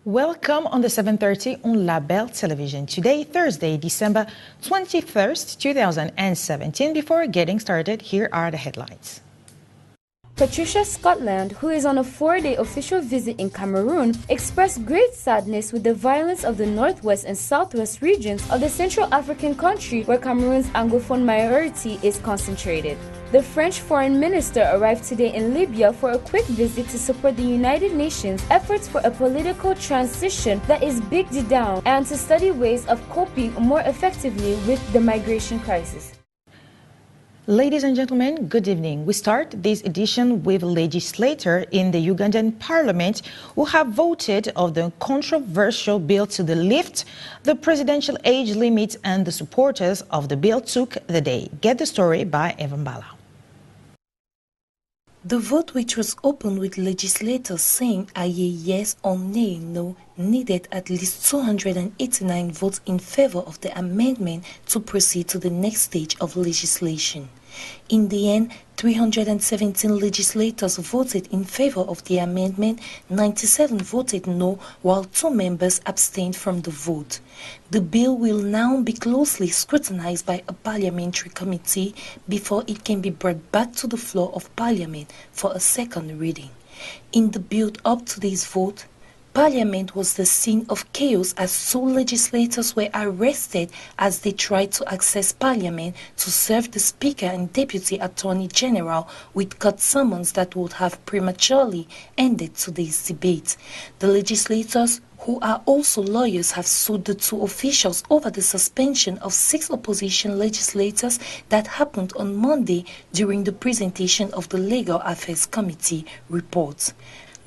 Welcome on the 7:30 on Label Television. Today, Thursday, December 21st, 2017. Before getting started, here are the headlines. Patricia Scotland, who is on a 4-day official visit in Cameroon, expressed great sadness with the violence of the northwest and southwest regions of the Central African country where Cameroon's Anglophone minority is concentrated. The French foreign minister arrived today in Libya for a quick visit to support the United Nations' efforts for a political transition that is bigged down and to study ways of coping more effectively with the migration crisis. Ladies and gentlemen, good evening. We start this edition with legislators in the Ugandan parliament who have voted on the controversial bill to lift the presidential age limit, and the supporters of the bill took the day. Get the story by Evan Bala. The vote, which was opened with legislators saying aye yes or nay no, needed at least 289 votes in favor of the amendment to proceed to the next stage of legislation. In the end, 317 legislators voted in favor of the amendment, 97 voted no, while 2 members abstained from the vote. The bill will now be closely scrutinized by a parliamentary committee before it can be brought back to the floor of Parliament for a second reading. In the build-up to this vote, Parliament was the scene of chaos as 2 legislators were arrested as they tried to access Parliament to serve the Speaker and Deputy Attorney General with court summons that would have prematurely ended today's debate. The legislators, who are also lawyers, have sued the 2 officials over the suspension of 6 opposition legislators that happened on Monday during the presentation of the Legal Affairs Committee report.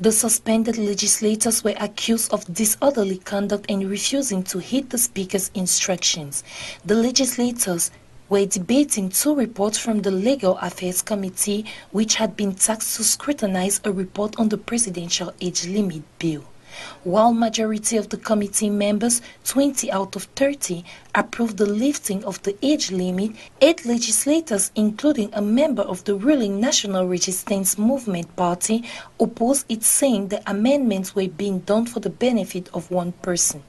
The suspended legislators were accused of disorderly conduct and refusing to heed the Speaker's instructions. The legislators were debating 2 reports from the Legal Affairs Committee, which had been tasked to scrutinize a report on the presidential age limit bill. While majority of the committee members, 20 out of 30, approved the lifting of the age limit, 8 legislators, including a member of the ruling National Resistance Movement Party, opposed it, saying the amendments were being done for the benefit of one person.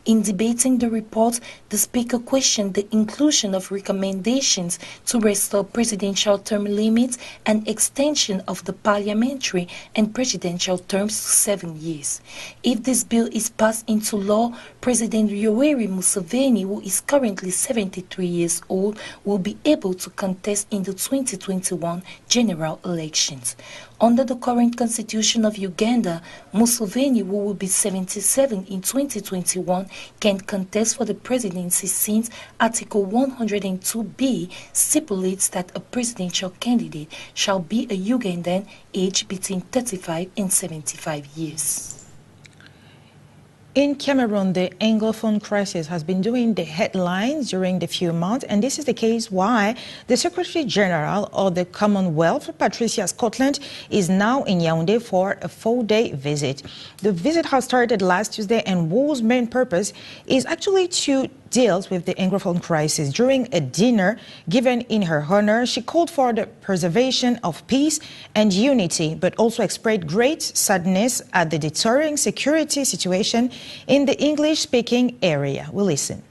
In debating the report, the Speaker questioned the inclusion of recommendations to restore presidential term limits and extension of the parliamentary and presidential terms to 7 years. If this bill is passed into law, President Yoweri Museveni, who is currently 73 years old, will be able to contest in the 2021 general elections. Under the current constitution of Uganda, Museveni, who will be 77 in 2021, can contest for the presidency since Article 102B stipulates that a presidential candidate shall be a Ugandan aged between 35 and 75 years. In Cameroon, the Anglophone crisis has been doing the headlines during the few months, and this is the case why the Secretary General of the Commonwealth, Patricia Scotland, is now in Yaoundé for a 4-day visit. The visit has started last Tuesday, and whose main purpose is actually to deal with the Anglophone crisis. During a dinner given in her honor, she called for the preservation of peace and unity, but also expressed great sadness at the deteriorating security situation in the English-speaking area. We'll listen.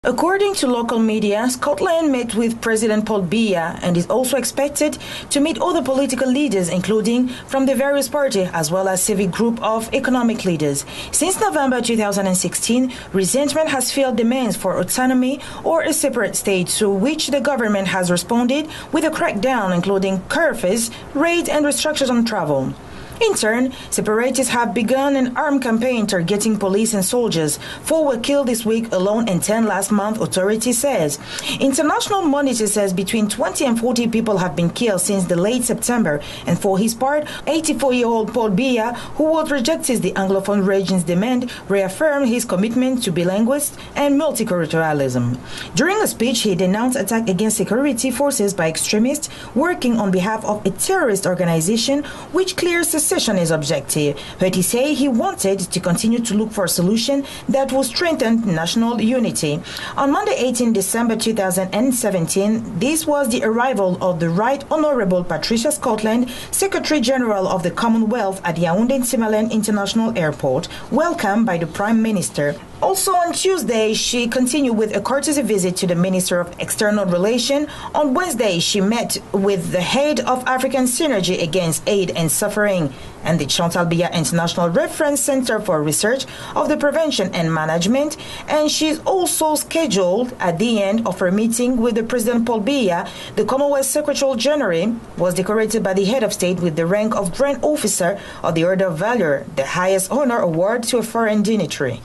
According to local media, Scotland met with President Paul Biya and is also expected to meet other political leaders, including from the various parties, as well as civic group of economic leaders. Since November 2016, resentment has fueled demands for autonomy or a separate state, to which the government has responded with a crackdown, including curfews, raids and restrictions on travel. In turn, separatists have begun an armed campaign targeting police and soldiers. 4 were killed this week alone and 10 last month, authority says. International Monitor says between 20 and 40 people have been killed since the late September. And for his part, 84-year-old Paul Biya, who would reject the Anglophone region's demand, reaffirmed his commitment to bilingualism and multiculturalism. During a speech, he denounced attack against security forces by extremists working on behalf of a terrorist organization which clears the secessionist objective, but he said he wanted to continue to look for a solution that would strengthen national unity. On Monday, 18 December 2017, this was the arrival of the Right Honourable Patricia Scotland, Secretary General of the Commonwealth at Yaoundé-Timbaland International Airport, welcomed by the Prime Minister. Also on Tuesday, she continued with a courtesy visit to the Minister of External Relations. On Wednesday, she met with the head of African Synergy Against AIDS and Suffering and the Chantal Biya International Reference Center for Research of the Prevention and Management. And she's also scheduled at the end of her meeting with the President Paul Biya. The Commonwealth Secretary General was decorated by the head of state with the rank of Grand Officer of the Order of Valor, the highest honor award to a foreign dignitary.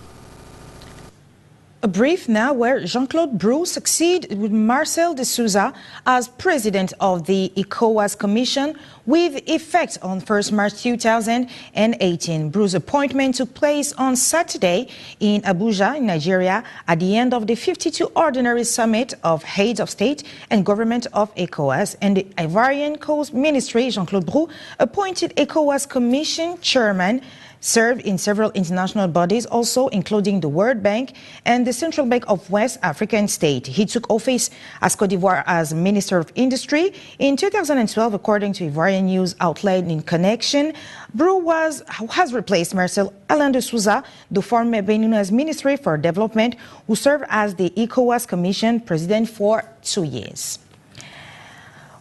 A brief now where Jean-Claude Brou succeeded with Marcel de Souza as president of the ECOWAS Commission with effect on 1st March 2018. Brou's appointment took place on Saturday in Abuja, in Nigeria, at the end of the 52 Ordinary Summit of Heads of State and Government of ECOWAS. And the Ivorian Coast Ministry, Jean-Claude Brou, appointed ECOWAS Commission Chairman, served in several international bodies, also including the World Bank and the Central Bank of West African States. He took office as Côte d'Ivoire as Minister of Industry in 2012, according to Ivorian news outlet In Connection. Brou has replaced Marcel Alain de Souza, the former Beninese Ministry for Development, who served as the ECOWAS Commission President for 2 years.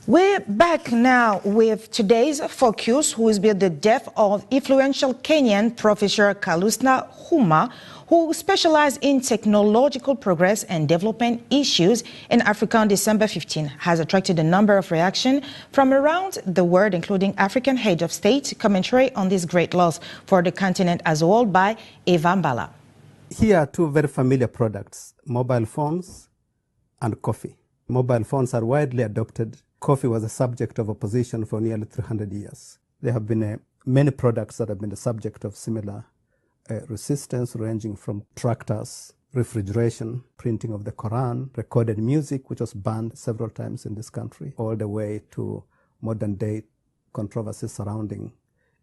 We're back now with today's focus, who is about the death of influential Kenyan Professor Kalusna Huma, who specialized in technological progress and development issues in Africa on December 15, has attracted a number of reactions from around the world, including African head of state. Commentary on this great loss for the continent as a whole by Eva Mbala. Here are two very familiar products, mobile phones and coffee. Mobile phones are widely adopted. Coffee was a subject of opposition for nearly 300 years. There have been many products that have been the subject of similar resistance, ranging from tractors, refrigeration, printing of the Quran, recorded music, which was banned several times in this country, all the way to modern-day controversies surrounding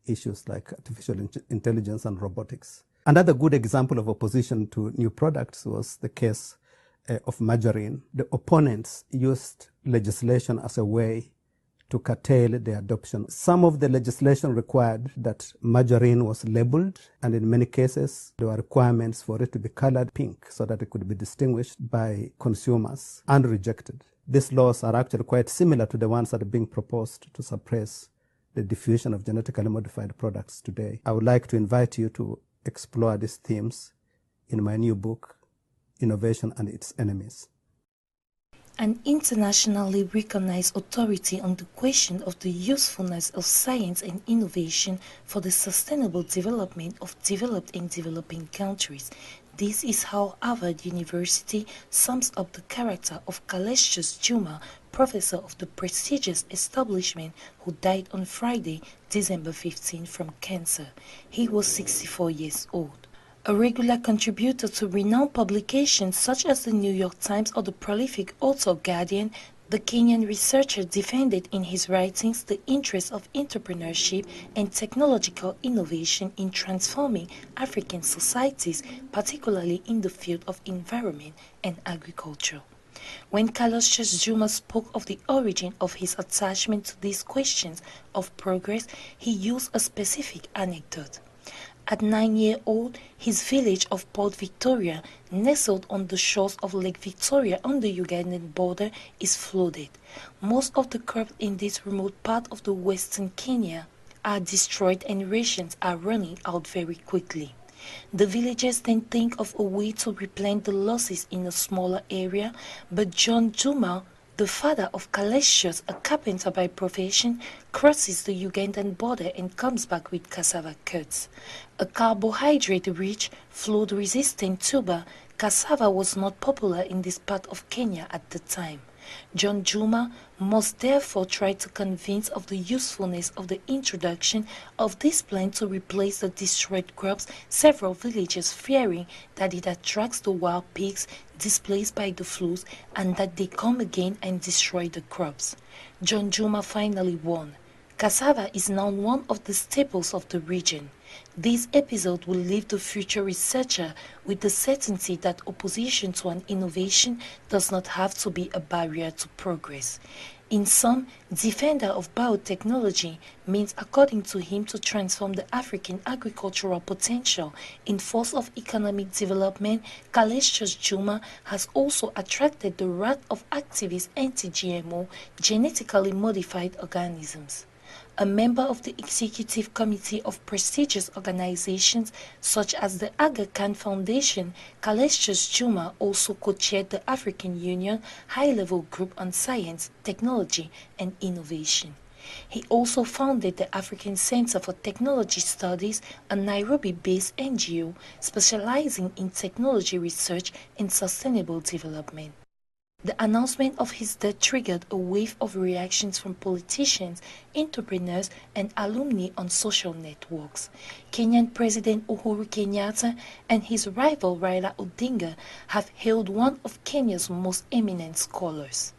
issues like artificial intelligence and robotics. Another good example of opposition to new products was the case of margarine. The opponents used legislation as a way to curtail the adoption. Some of the legislation required that margarine was labeled, and in many cases there were requirements for it to be colored pink so that it could be distinguished by consumers and rejected. These laws are actually quite similar to the ones that are being proposed to suppress the diffusion of genetically modified products today. I would like to invite you to explore these themes in my new book, Innovation and Its Enemies. An internationally recognized authority on the question of the usefulness of science and innovation for the sustainable development of developed and developing countries. This is how Harvard University sums up the character of Kalesius Juma, professor of the prestigious establishment, who died on Friday, December 15, from cancer. He was 64 years old. A regular contributor to renowned publications such as the New York Times or the prolific author Guardian, the Kenyan researcher defended in his writings the interests of entrepreneurship and technological innovation in transforming African societies, particularly in the field of environment and agriculture. When Kalesius Juma spoke of the origin of his attachment to these questions of progress, he used a specific anecdote. At 9-year-old, his village of Port Victoria, nestled on the shores of Lake Victoria on the Ugandan border, is flooded. Most of the crops in this remote part of the western Kenya are destroyed and rations are running out very quickly. The villagers then think of a way to replant the losses in a smaller area, but John Juma, the father of Kalesius, a carpenter by profession, crosses the Ugandan border and comes back with cassava curds. A carbohydrate-rich, flood-resistant tuber, cassava was not popular in this part of Kenya at the time. John Juma must therefore try to convince of the usefulness of the introduction of this plant to replace the destroyed crops, several villagers fearing that it attracts the wild pigs displaced by the floods and that they come again and destroy the crops. John Juma finally won. Cassava is now one of the staples of the region. This episode will leave the future researcher with the certainty that opposition to an innovation does not have to be a barrier to progress. In sum, defender of biotechnology means, according to him, to transform the African agricultural potential in force of economic development. Kalestius Juma has also attracted the wrath of activist anti-GMO, genetically modified organisms. A member of the executive committee of prestigious organizations such as the Aga Khan Foundation, Kalestius Juma also co-chaired the African Union High-Level Group on Science, Technology and Innovation. He also founded the African Center for Technology Studies, a Nairobi-based NGO specializing in technology research and sustainable development. The announcement of his death triggered a wave of reactions from politicians, entrepreneurs, and alumni on social networks. Kenyan President Uhuru Kenyatta and his rival Raila Odinga have hailed one of Kenya's most eminent scholars.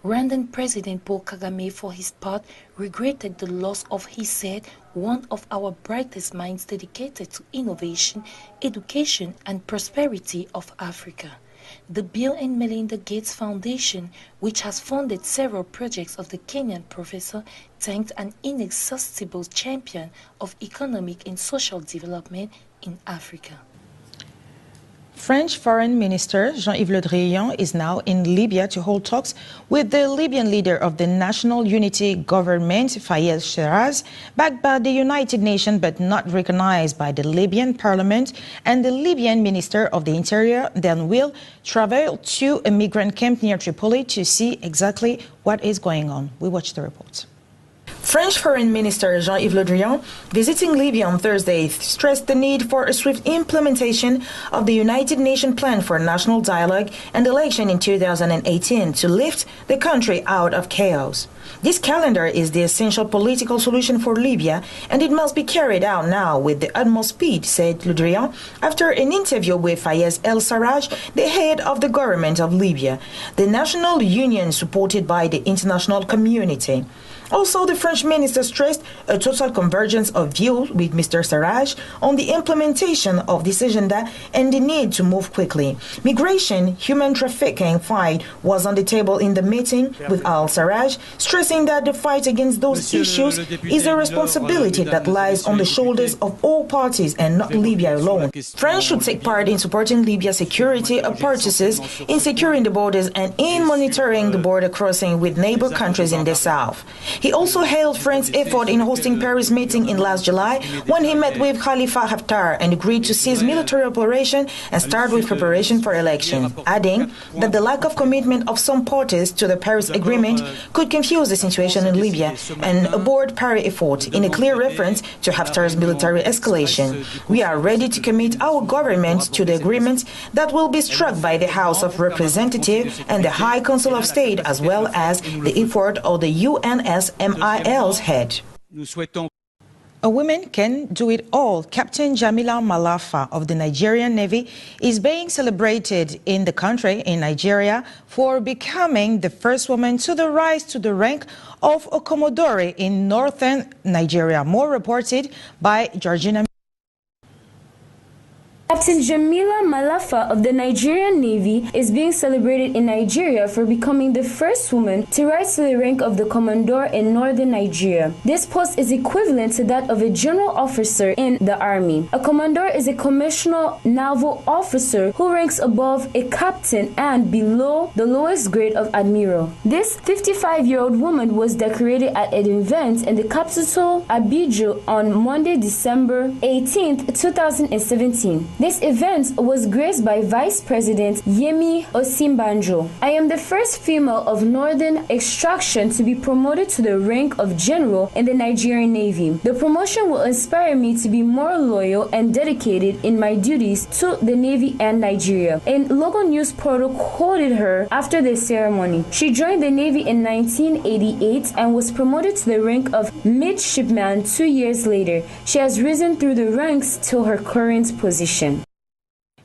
Rwandan President Paul Kagame, for his part, regretted the loss of, he said, one of our brightest minds dedicated to innovation, education, and prosperity of Africa. The Bill and Melinda Gates Foundation, which has funded several projects of the Kenyan professor, thanked an inexhaustible champion of economic and social development in Africa. French Foreign Minister Jean-Yves Le Drian is now in Libya to hold talks with the Libyan leader of the National Unity Government, Fayez Sarraj, backed by the United Nations but not recognized by the Libyan Parliament, and the Libyan Minister of the Interior then will travel to a migrant camp near Tripoli to see exactly what is going on. We watch the report. French Foreign Minister Jean-Yves Le Drian, visiting Libya on Thursday, stressed the need for a swift implementation of the United Nations Plan for National Dialogue and Election in 2018 to lift the country out of chaos. This calendar is the essential political solution for Libya, and it must be carried out now with the utmost speed, said Le Drian, after an interview with Fayez El-Sarraj, the head of the government of Libya, the national union supported by the international community. Also, the French minister stressed a total convergence of views with Mr. Sarraj on the implementation of this agenda and the need to move quickly. Migration, human trafficking fight was on the table in the meeting with Al-Sarraj, stressing that the fight against those issues is a responsibility that lies on the shoulders of all parties and not Libya alone. France should take part in supporting Libya's security apparatus, in securing the borders and in monitoring the border crossing with neighbor countries in the south. He also hailed France's effort in hosting Paris meeting in last July when he met with Khalifa Haftar and agreed to cease military operation and start with preparation for election, adding that the lack of commitment of some parties to the Paris Agreement could confuse the situation in Libya and abort Paris effort, in a clear reference to Haftar's military escalation. We are ready to commit our government to the agreement that will be struck by the House of Representatives and the High Council of State, as well as the effort of the UNSMIL's head. A woman can do it all. Captain Jamila Malafa of the Nigerian Navy is being celebrated in the country, in Nigeria, for becoming the first woman to rise to the rank of a Commodore in northern Nigeria. More reported by Georgina. Captain Jamila Malafa of the Nigerian Navy is being celebrated in Nigeria for becoming the first woman to rise to the rank of the Commodore in northern Nigeria. This post is equivalent to that of a general officer in the army. A Commodore is a commissioned naval officer who ranks above a captain and below the lowest grade of admiral. This 55-year-old woman was decorated at an event in the capital Abuja on Monday, December 18, 2017. This event was graced by Vice President Yemi Osinbajo. I am the first female of northern extraction to be promoted to the rank of general in the Nigerian Navy. The promotion will inspire me to be more loyal and dedicated in my duties to the Navy and Nigeria. A local news portal quoted her after the ceremony. She joined the Navy in 1988 and was promoted to the rank of midshipman 2 years later. She has risen through the ranks to her current position.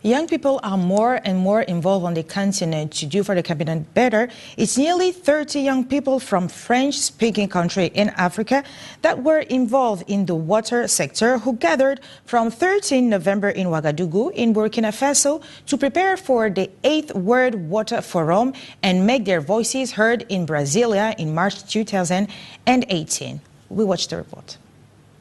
Young people are more and more involved on the continent to do for the continent better. It's nearly 30 young people from French-speaking country in Africa that were involved in the water sector who gathered from 13 November in Ouagadougou in Burkina Faso to prepare for the 8th World Water Forum and make their voices heard in Brasilia in March 2018. We watch the report.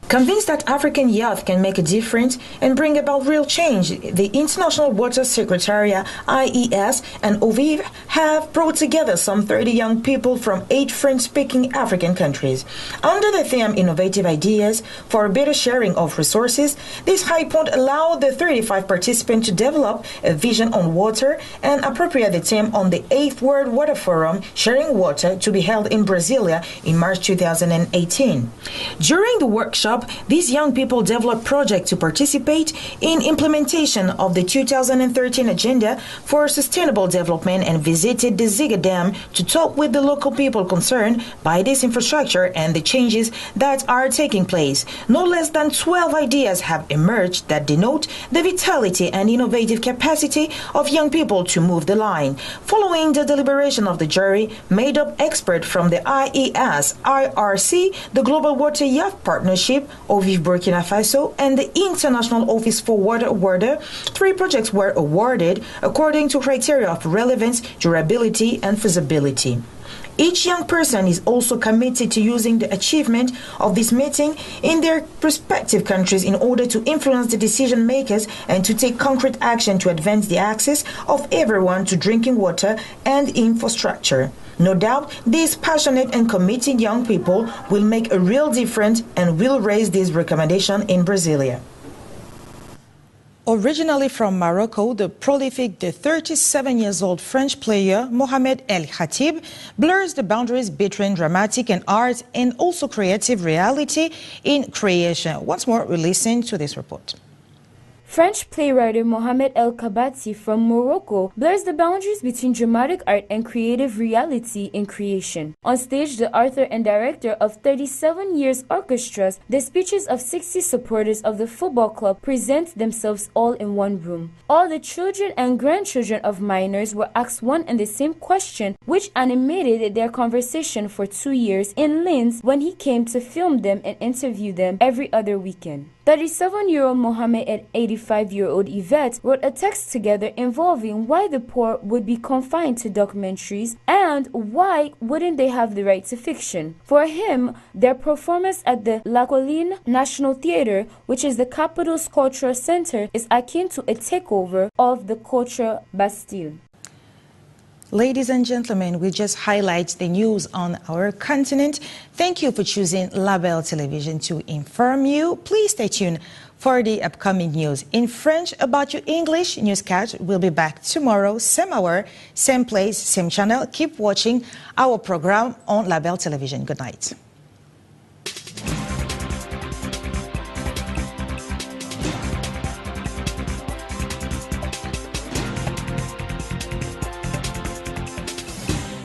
Convinced that African youth can make a difference and bring about real change, the International Water Secretariat, IES, and OVIV have brought together some 30 young people from 8 French-speaking African countries. Under the theme Innovative Ideas for a Better Sharing of Resources, this high point allowed the 35 participants to develop a vision on water and appropriate the theme on the 8th World Water Forum, Sharing Water, to be held in Brasilia in March 2018. During the workshop, these young people developed projects to participate in implementation of the 2013 Agenda for Sustainable Development and visited the Ziga Dam to talk with the local people concerned by this infrastructure and the changes that are taking place. No less than 12 ideas have emerged that denote the vitality and innovative capacity of young people to move the line. Following the deliberation of the jury, made up experts from the IES, IRC, the Global Water Youth Partnership, OVIV Burkina Faso, and the International Office for Water, 3 projects were awarded according to criteria of relevance, durability, and feasibility. Each young person is also committed to using the achievement of this meeting in their respective countries in order to influence the decision makers and to take concrete action to advance the access of everyone to drinking water and infrastructure. No doubt, these passionate and committed young people will make a real difference and will raise this recommendation in Brasilia. Originally from Morocco, the prolific 37-year-old French player Mohamed El Khatib blurs the boundaries between dramatic and art and also creative reality in creation. Once more, we listen to this report. French playwright Mohamed El Khabati from Morocco blurs the boundaries between dramatic art and creative reality in creation. On stage, the author and director of 37 Years Orchestras, the speeches of 60 supporters of the football club present themselves all in one room. All the children and grandchildren of miners were asked one and the same question, which animated their conversation for 2 years in Linz when he came to film them and interview them every other weekend. 37-year-old Mohamed and 85-year-old Yvette wrote a text together involving why the poor would be confined to documentaries and why wouldn't they have the right to fiction. For him, their performance at the La Colline National Theatre, which is the capital's cultural center, is akin to a takeover of the cultural Bastille. Ladies and gentlemen, we just highlight the news on our continent. Thank you for choosing Label Television to inform you. Please stay tuned for the upcoming news in French about your English newscast. We'll be back tomorrow, same hour, same place, same channel. Keep watching our program on Label Television. Good night.